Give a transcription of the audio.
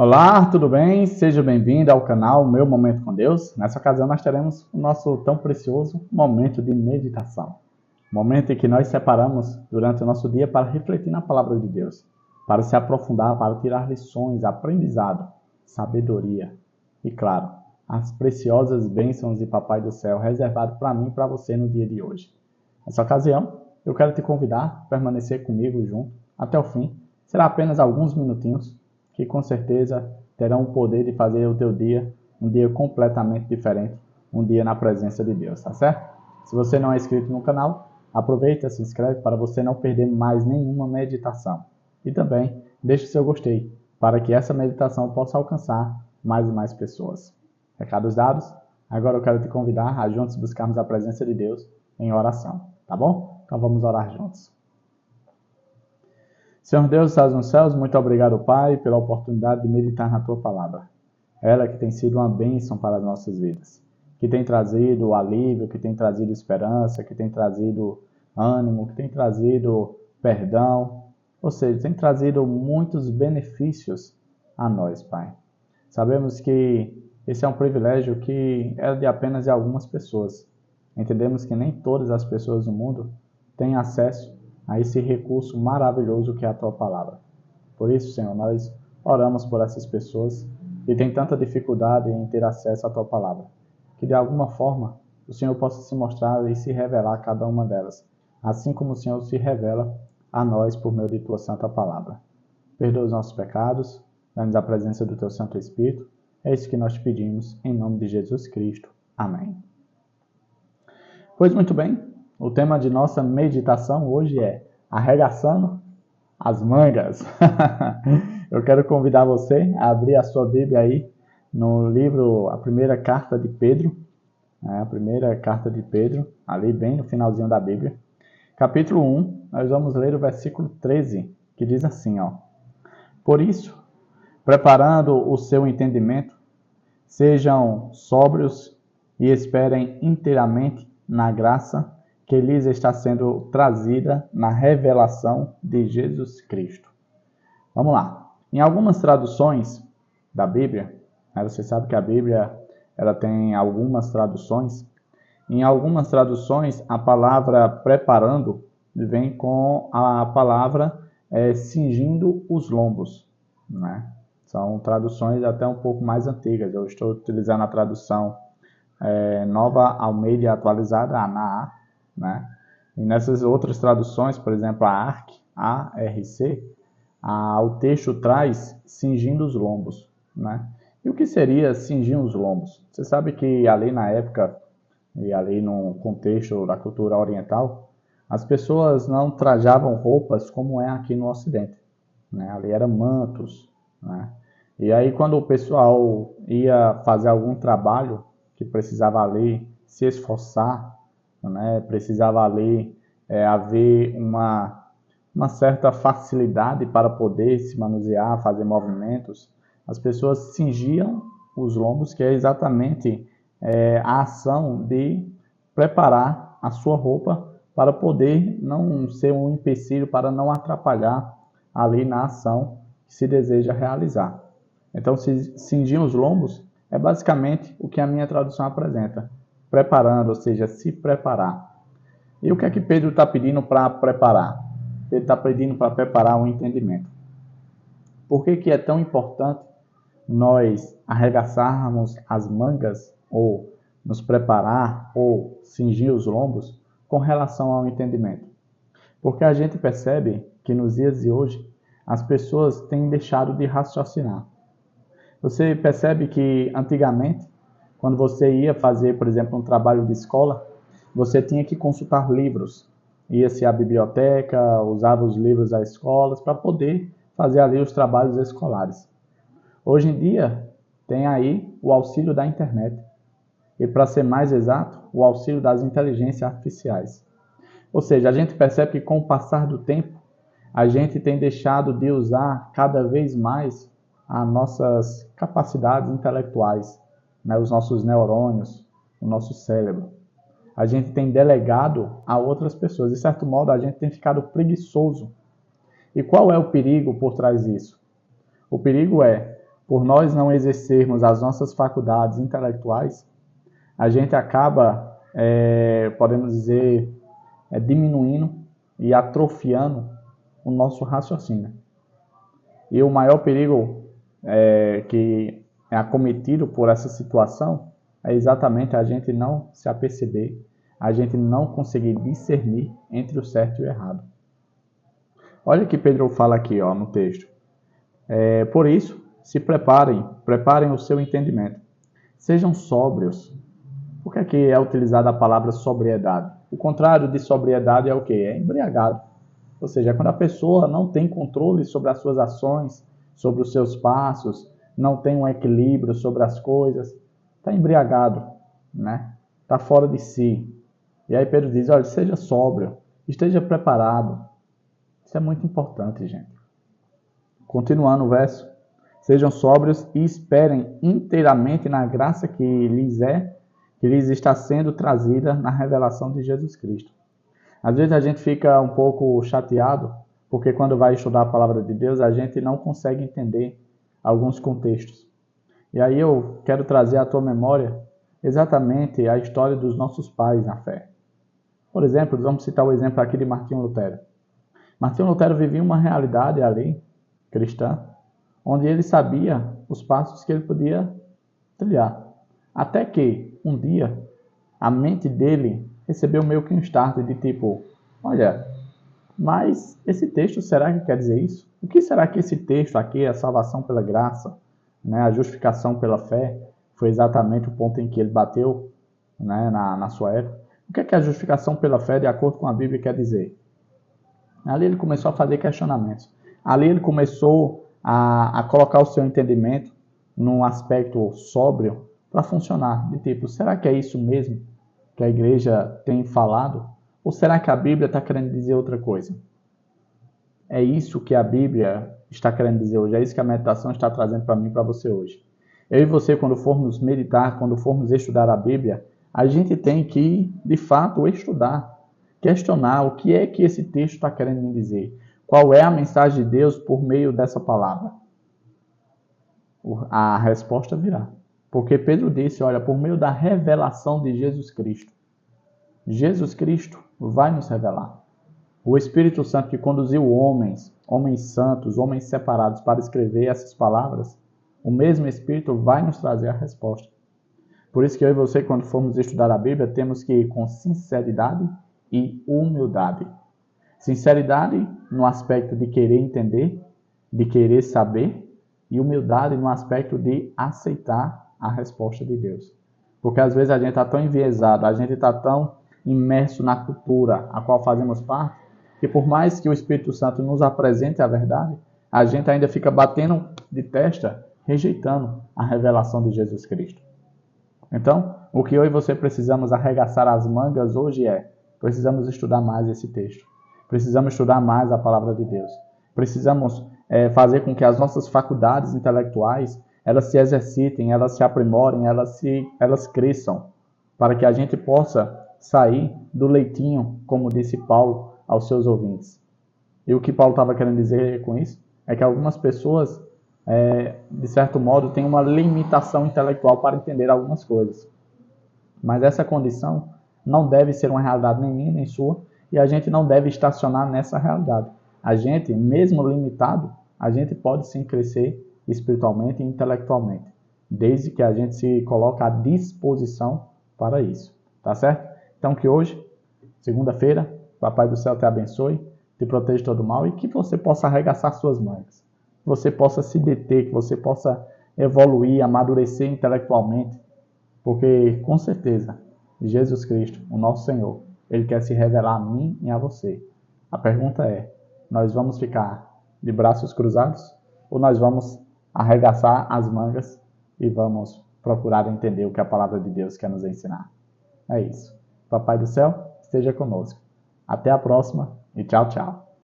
Olá, tudo bem? Seja bem-vindo ao canal Meu Momento com Deus. Nessa ocasião nós teremos o nosso tão precioso momento de meditação. Momento em que nós separamos durante o nosso dia para refletir na palavra de Deus, para se aprofundar, para tirar lições, aprendizado, sabedoria e, claro, as preciosas bênçãos de Papai do Céu reservado para mim e para você no dia de hoje. Nessa ocasião, eu quero te convidar a permanecer comigo junto até o fim. Será apenas alguns minutinhos que com certeza terão o poder de fazer o teu dia um dia completamente diferente, um dia na presença de Deus, tá certo? Se você não é inscrito no canal, aproveita, se inscreve para você não perder mais nenhuma meditação. E também deixe seu gostei, para que essa meditação possa alcançar mais e mais pessoas. Recados dados? Agora eu quero te convidar a juntos buscarmos a presença de Deus em oração, tá bom? Então vamos orar juntos. Senhor Deus, que estás nos céus, muito obrigado, Pai, pela oportunidade de meditar na Tua Palavra. Ela que tem sido uma bênção para as nossas vidas, que tem trazido alívio, que tem trazido esperança, que tem trazido ânimo, que tem trazido perdão, ou seja, tem trazido muitos benefícios a nós, Pai. Sabemos que esse é um privilégio que é de apenas de algumas pessoas. Entendemos que nem todas as pessoas do mundo têm acesso a esse recurso maravilhoso que é a Tua Palavra. Por isso, Senhor, nós oramos por essas pessoas que têm tanta dificuldade em ter acesso à Tua Palavra. Que de alguma forma o Senhor possa se mostrar e se revelar a cada uma delas, assim como o Senhor se revela a nós por meio de Tua Santa Palavra. Perdoa os nossos pecados, dá-nos a presença do Teu Santo Espírito. É isso que nós te pedimos, em nome de Jesus Cristo. Amém. Pois muito bem, o tema de nossa meditação hoje é arregaçando as mangas. Eu quero convidar você a abrir a sua Bíblia aí no livro, a primeira carta de Pedro, ali bem no finalzinho da Bíblia. Capítulo 1, nós vamos ler o versículo 13, que diz assim, ó. Por isso, preparando o seu entendimento, sejam sóbrios e esperem inteiramente na graça que lhes está sendo trazida na revelação de Jesus Cristo. Vamos lá. Em algumas traduções da Bíblia, você sabe que a Bíblia ela tem algumas traduções. Em algumas traduções, a palavra preparando vem com a palavra cingindo os lombos, né? São traduções até um pouco mais antigas. Eu estou utilizando a tradução Nova Almeida Atualizada, a NAA, né? E nessas outras traduções, por exemplo, a ARC, o texto traz cingindo os lombos, né? E o que seria cingir os lombos? Você sabe que ali na época, e ali no contexto da cultura oriental, as pessoas não trajavam roupas como é aqui no Ocidente, né? Ali eram mantos, né? E aí quando o pessoal ia fazer algum trabalho que precisava ali se esforçar, né? Precisava ali haver uma certa facilidade para poder se manusear, fazer movimentos. As pessoas cingiam os lombos, que é exatamente a ação de preparar a sua roupa para poder não ser um empecilho, para não atrapalhar ali na ação que se deseja realizar. Então, cingir os lombos é basicamente o que a minha tradução apresenta. Preparando, ou seja, se preparar. E o que é que Pedro está pedindo para preparar? Ele está pedindo para preparar um entendimento. Por que é tão importante nós arregaçarmos as mangas, ou nos preparar, ou cingir os lombos, com relação ao entendimento? Porque a gente percebe que nos dias de hoje, as pessoas têm deixado de raciocinar. Você percebe que antigamente, quando você ia fazer, por exemplo, um trabalho de escola, você tinha que consultar livros. Ia-se à biblioteca, usava os livros das escolas para poder fazer ali os trabalhos escolares. Hoje em dia, tem aí o auxílio da internet. E, para ser mais exato, o auxílio das inteligências artificiais. Ou seja, a gente percebe que com o passar do tempo, a gente tem deixado de usar cada vez mais as nossas capacidades intelectuais, né? Os nossos neurônios, o nosso cérebro. A gente tem delegado a outras pessoas. De certo modo, a gente tem ficado preguiçoso. E qual é o perigo por trás disso? O perigo é por nós não exercermos as nossas faculdades intelectuais, a gente acaba, podemos dizer, diminuindo e atrofiando o nosso raciocínio. E o maior perigo que é acometido por essa situação é exatamente a gente não se aperceber, a gente não conseguir discernir entre o certo e o errado. Olha o que Pedro fala aqui no texto. Por isso, se preparem o seu entendimento. Sejam sóbrios. Por que aqui é utilizada a palavra sobriedade? O contrário de sobriedade é o quê? É embriagado. Ou seja, quando a pessoa não tem controle sobre as suas ações, sobre os seus passos, não tem um equilíbrio sobre as coisas, está embriagado, né? Está fora de si. E aí Pedro diz, olha, seja sóbrio, esteja preparado. Isso é muito importante, gente. Continuando o verso. Sejam sóbrios e esperem inteiramente na graça que lhes está sendo trazida na revelação de Jesus Cristo. Às vezes a gente fica um pouco chateado, porque quando vai estudar a palavra de Deus, a gente não consegue entender alguns contextos. E aí eu quero trazer à tua memória exatamente a história dos nossos pais na fé. Por exemplo, vamos citar o exemplo aqui de Martinho Lutero. Martinho Lutero vivia uma realidade ali, cristã, onde ele sabia os passos que ele podia trilhar. Até que, um dia, a mente dele recebeu meio que um start de tipo, olha, mas esse texto, será que quer dizer isso? O que será que esse texto aqui, a salvação pela graça, né, a justificação pela fé, foi exatamente o ponto em que ele bateu, né, na sua época? O que é que a justificação pela fé, de acordo com a Bíblia, quer dizer? Ali ele começou a fazer questionamentos. Ali ele começou a colocar o seu entendimento num aspecto sóbrio para funcionar. De tipo, será que é isso mesmo que a igreja tem falado? Ou será que a Bíblia está querendo dizer outra coisa? É isso que a Bíblia está querendo dizer hoje. É isso que a meditação está trazendo para mim e para você hoje. Eu e você, quando formos meditar, quando formos estudar a Bíblia, a gente tem que, de fato, estudar, questionar o que é que esse texto está querendo me dizer. Qual é a mensagem de Deus por meio dessa palavra? A resposta virá. Porque Pedro disse, olha, por meio da revelação de Jesus Cristo. Jesus Cristo vai nos revelar. O Espírito Santo que conduziu homens santos, homens separados para escrever essas palavras, o mesmo Espírito vai nos trazer a resposta. Por isso que eu e você, quando formos estudar a Bíblia, temos que ir com sinceridade e humildade. Sinceridade no aspecto de querer entender, de querer saber, e humildade no aspecto de aceitar a resposta de Deus. Porque às vezes a gente está tão enviesado, a gente está tão imerso na cultura a qual fazemos parte, que por mais que o Espírito Santo nos apresente a verdade, a gente ainda fica batendo de testa, rejeitando a revelação de Jesus Cristo. Então, o que eu e você precisamos arregaçar as mangas hoje precisamos estudar mais esse texto. Precisamos estudar mais a palavra de Deus. Precisamos fazer com que as nossas faculdades intelectuais elas se exercitem, elas se aprimorem, elas cresçam, para que a gente possa sair do leitinho, como disse Paulo aos seus ouvintes. E o que Paulo estava querendo dizer com isso é que algumas pessoas, de certo modo, têm uma limitação intelectual para entender algumas coisas. Mas essa condição não deve ser uma realidade nem minha nem sua, e a gente não deve estacionar nessa realidade. A gente, mesmo limitado, a gente pode sim crescer espiritualmente e intelectualmente, desde que a gente se coloque à disposição para isso. Tá certo? Então que hoje, segunda-feira, Papai do Céu te abençoe, te proteja de todo mal e que você possa arregaçar suas mangas. Que você possa se deter, que você possa evoluir, amadurecer intelectualmente, porque com certeza Jesus Cristo, o nosso Senhor, Ele quer se revelar a mim e a você. A pergunta é, nós vamos ficar de braços cruzados ou nós vamos arregaçar as mangas e vamos procurar entender o que a palavra de Deus quer nos ensinar? É isso. Papai do Céu, esteja conosco. Até a próxima e tchau, tchau.